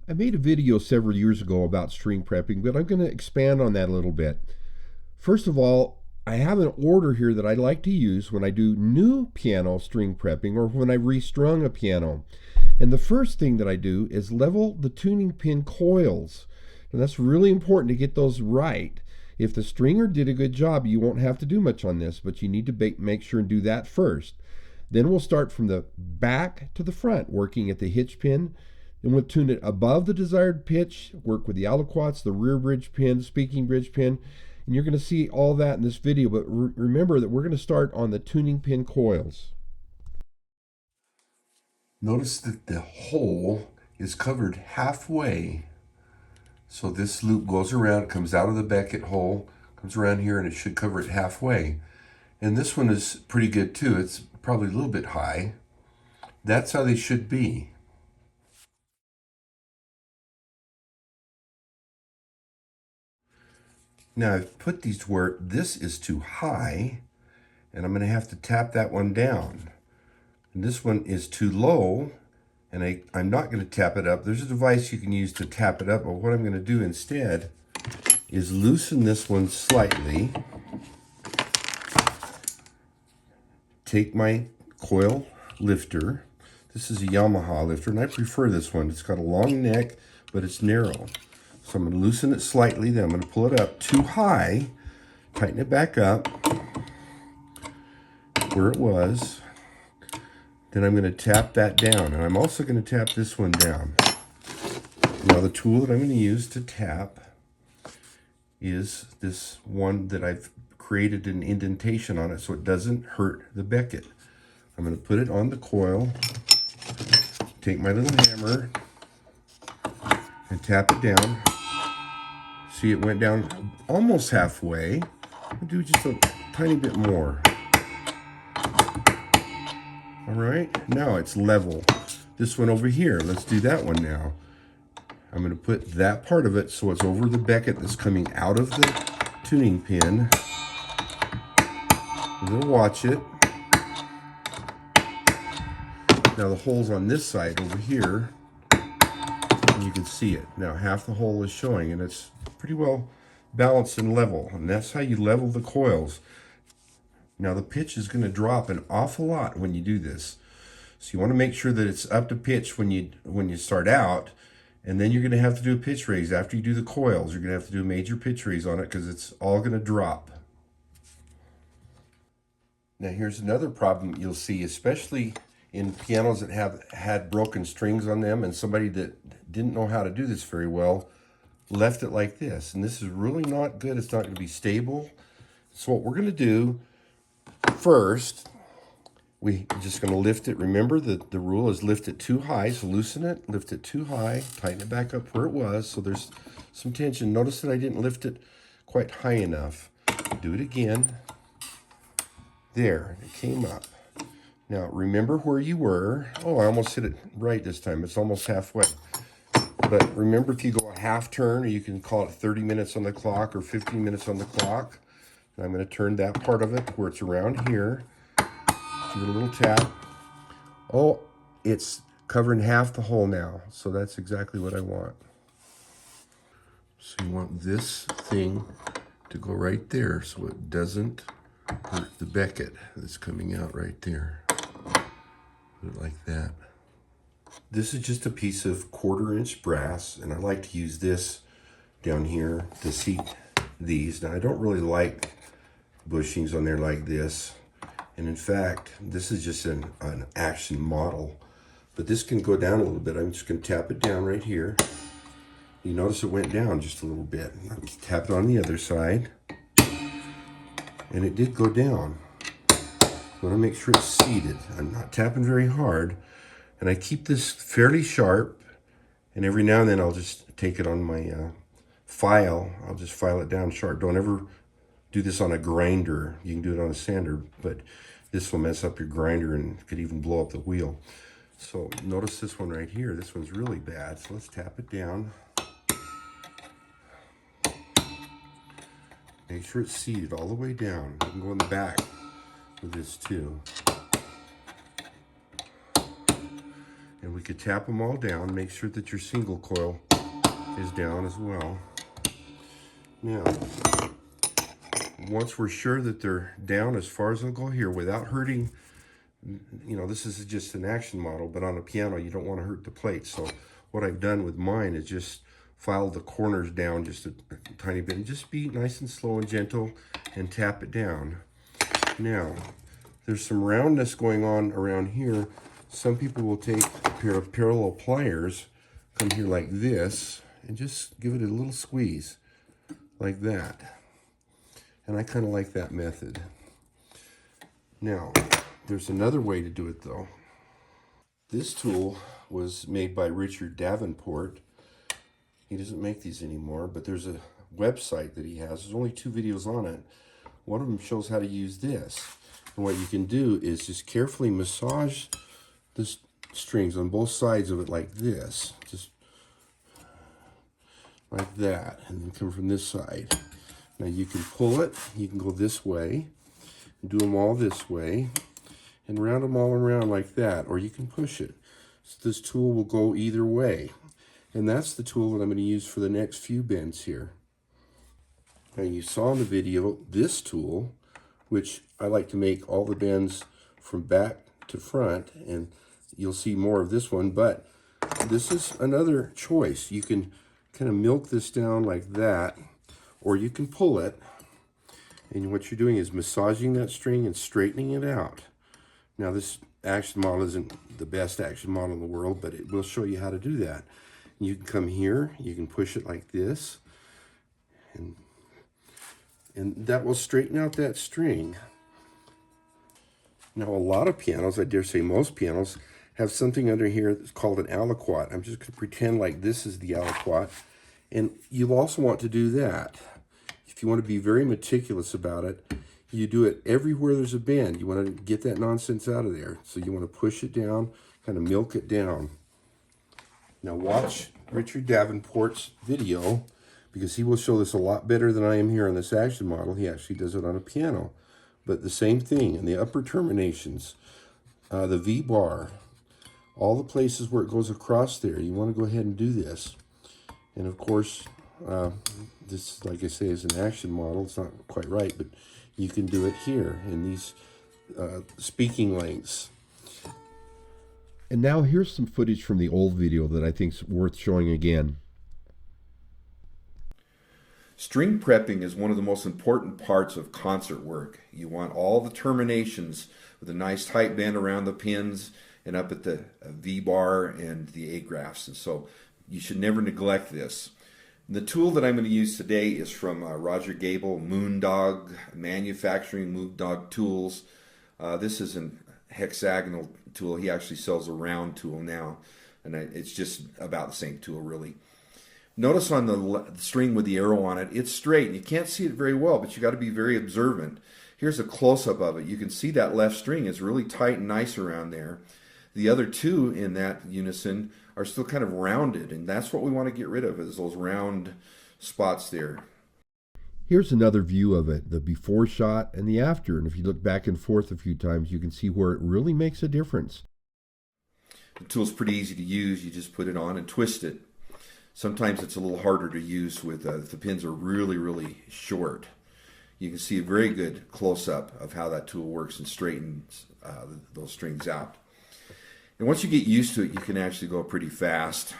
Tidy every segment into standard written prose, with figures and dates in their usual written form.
I made a video several years ago about string prepping, but I'm going to expand on that a little bit. First of all, I have an order here that I like to use when I do new piano string prepping or when I restrung a piano. And the first thing that I do is level the tuning pin coils. And that's really important to get those right. If the stringer did a good job, you won't have to do much on this, but you need to make sure and do that first. Then we'll start from the back to the front, working at the hitch pin. Then we'll tune it above the desired pitch, work with the aliquots, the rear bridge pin, speaking bridge pin, and you're going to see all that in this video, but remember that we're going to start on the tuning pin coils. Notice that the hole is covered halfway. So this loop goes around, comes out of the Beckett hole, comes around here, and it should cover it halfway. And this one is pretty good too. It's probably a little bit high. That's how they should be. Now I've put these to where this is too high, and I'm going to have to tap that one down. And this one is too low, and I'm not going to tap it up. There's a device you can use to tap it up, but what I'm going to do instead is loosen this one slightly. Take my coil lifter. This is a Yamaha lifter, and I prefer this one. It's got a long neck, but it's narrow. So I'm going to loosen it slightly, then I'm going to pull it up too high, tighten it back up where it was. Then I'm going to tap that down, and I'm also going to tap this one down. Now the tool that I'm going to use to tap is this one that I've created an indentation on it so it doesn't hurt the Beckett. I'm going to put it on the coil, take my little hammer, and tap it down. See, it went down almost halfway. I'll do just a tiny bit more. All right, now it's level. This one over here, let's do that one now. I'm going to put that part of it so it's over the Beckett that's coming out of the tuning pin. I'm going to watch it. Now the hole's on this side over here, and you can see it. Now half the hole is showing, and it's pretty well balanced and level, and that's how you level the coils. Now the pitch is going to drop an awful lot when you do this. So you want to make sure that it's up to pitch when you start out, and then you're going to have to do a pitch raise. After you do the coils, you're going to have to do a major pitch raise on it because it's all going to drop. Now here's another problem you'll see, especially in pianos that have had broken strings on them, and somebody that didn't know how to do this very well left it like this. And this is really not good. It's not going to be stable. So what we're going to do first, we're just going to lift it. Remember that the rule is lift it too high. So loosen it, lift it too high, tighten it back up where it was. So there's some tension. Notice that I didn't lift it quite high enough. Do it again. There, it came up. Now remember where you were. Oh, I almost hit it right this time. It's almost halfway. But remember, if you go a half turn, or you can call it 30 minutes on the clock or 15 minutes on the clock. I'm going to turn that part of it where it's around here. Give it a little tap. Oh, it's covering half the hole now. So that's exactly what I want. So you want this thing to go right there so it doesn't hurt the Beckett that's coming out right there. Put it like that. This is just a piece of 1/4-inch brass, and I like to use this down here to seat these. Now I don't really like bushings on there like this, and in fact this is just an action model, but this can go down a little bit. I'm just going to tap it down right here. You notice it went down just a little bit. I'll tap it on the other side, and it did go down. I want to make sure it's seated. I'm not tapping very hard, and I keep this fairly sharp, and every now and then I'll just take it on my file. I'll just file it down sharp. Don't ever do this on a grinder. You can do it on a sander, but this will mess up your grinder and could even blow up the wheel. So notice this one right here. This one's really bad. So let's tap it down. Make sure it's seated all the way down. You can go in the back with this too. And we could tap them all down. Make sure that your single coil is down as well. Now, once we're sure that they're down as far as they'll go here without hurting, you know, this is just an action model, but on a piano you don't want to hurt the plate. So what I've done with mine is just file the corners down just a tiny bit and just be nice and slow and gentle and tap it down. Now, there's some roundness going on around here. Some people will take a pair of parallel pliers, come here like this, and just give it a little squeeze like that. And I kind of like that method. Now, there's another way to do it though. This tool was made by Richard Davenport. He doesn't make these anymore, but there's a website that he has. There's only 2 videos on it. One of them shows how to use this. And what you can do is just carefully massage the strings on both sides of it like this. Just like that. And then come from this side. Now you can pull it. You can go this way. Do them all this way. And round them all around like that. Or you can push it. So this tool will go either way. And that's the tool that I'm going to use for the next few bends here. Now you saw in the video this tool, which I like to make all the bends from back to front, and you'll see more of this one, but this is another choice. You can kind of milk this down like that, or you can pull it, and what you're doing is massaging that string and straightening it out. Now this action model isn't the best action model in the world, but it will show you how to do that. You can come here, you can push it like this, and that will straighten out that string. Now a lot of pianos, I dare say most pianos, have something under here that's called an aliquot. I'm just going to pretend like this is the aliquot. And you'll also want to do that. If you want to be very meticulous about it, you do it everywhere there's a bend. You want to get that nonsense out of there. So you want to push it down, kind of milk it down. Now watch Richard Davenport's video, because he will show this a lot better than I am here on this action model. He actually does it on a piano. But the same thing in the upper terminations, the V bar, all the places where it goes across there, you want to go ahead and do this. And of course, this, like I say, is an action model. It's not quite right, but you can do it here in these speaking lengths. And now here's some footage from the old video that I think is worth showing again. String prepping is one of the most important parts of concert work. You want all the terminations with a nice tight bend around the pins and up at the V bar and the A graphs. And so you should never neglect this. The tool that I'm going to use today is from Roger Gable, Moondog Manufacturing, Moondog Tools. This is an hexagonal tool. He actually sells a round tool now, and it's just about the same tool really. Notice on the string with the arrow on it, it's straight. You can't see it very well, but you got to be very observant. Here's a close-up of it. You can see that left string is really tight and nice around there. The other two in that unison are still kind of rounded, and that's what we want to get rid of, is those round spots there. Here's another view of it, the before shot and the after. And if you look back and forth a few times, you can see where it really makes a difference. The tool's pretty easy to use. You just put it on and twist it. Sometimes it's a little harder to use with if the pins are really, really short. You can see a very good close-up of how that tool works and straightens those strings out. And once you get used to it, you can actually go pretty fast.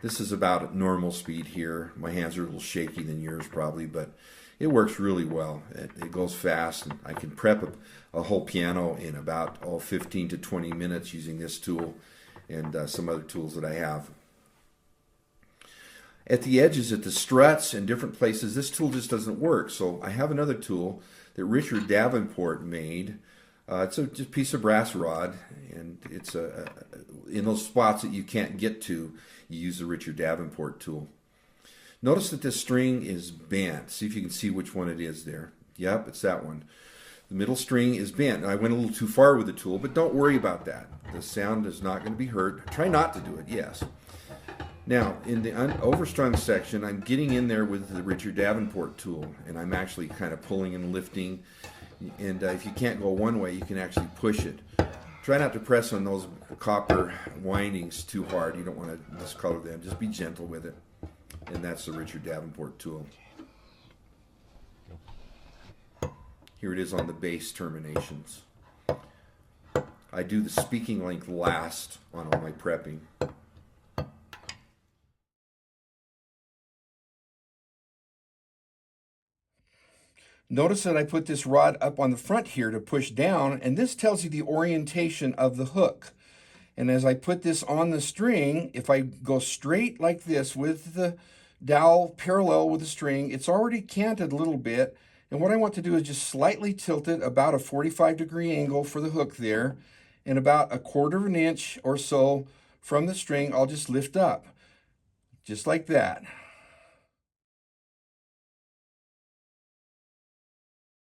This is about at normal speed here. My hands are a little shaky than yours probably, but it works really well. It goes fast, and I can prep a whole piano in about 15 to 20 minutes using this tool and some other tools that I have. At the edges, at the struts and different places, this tool just doesn't work. So I have another tool that Richard Davenport made. It's just a piece of brass rod, and it's in those spots that you can't get to, you use the Richard Davenport tool. Notice that this string is bent. See if you can see which one it is there. Yep, it's that one. The middle string is bent. I went a little too far with the tool, but don't worry about that. The sound is not going to be hurt. Try not to do it, yes. Now, in the overstrung section, I'm getting in there with the Richard Davenport tool, and I'm actually kind of pulling and lifting. And if you can't go one way, you can actually push it. Try not to press on those copper windings too hard. You don't want to discolor them. Just be gentle with it. And that's the Richard Davenport tool. Here it is on the base terminations. I do the speaking length last on all my prepping. Notice that I put this rod up on the front here to push down, and this tells you the orientation of the hook. And as I put this on the string, if I go straight like this with the dowel parallel with the string, it's already canted a little bit. And what I want to do is just slightly tilt it about a 45-degree angle for the hook there, and about 1/4 of an inch or so from the string, I'll just lift up, just like that.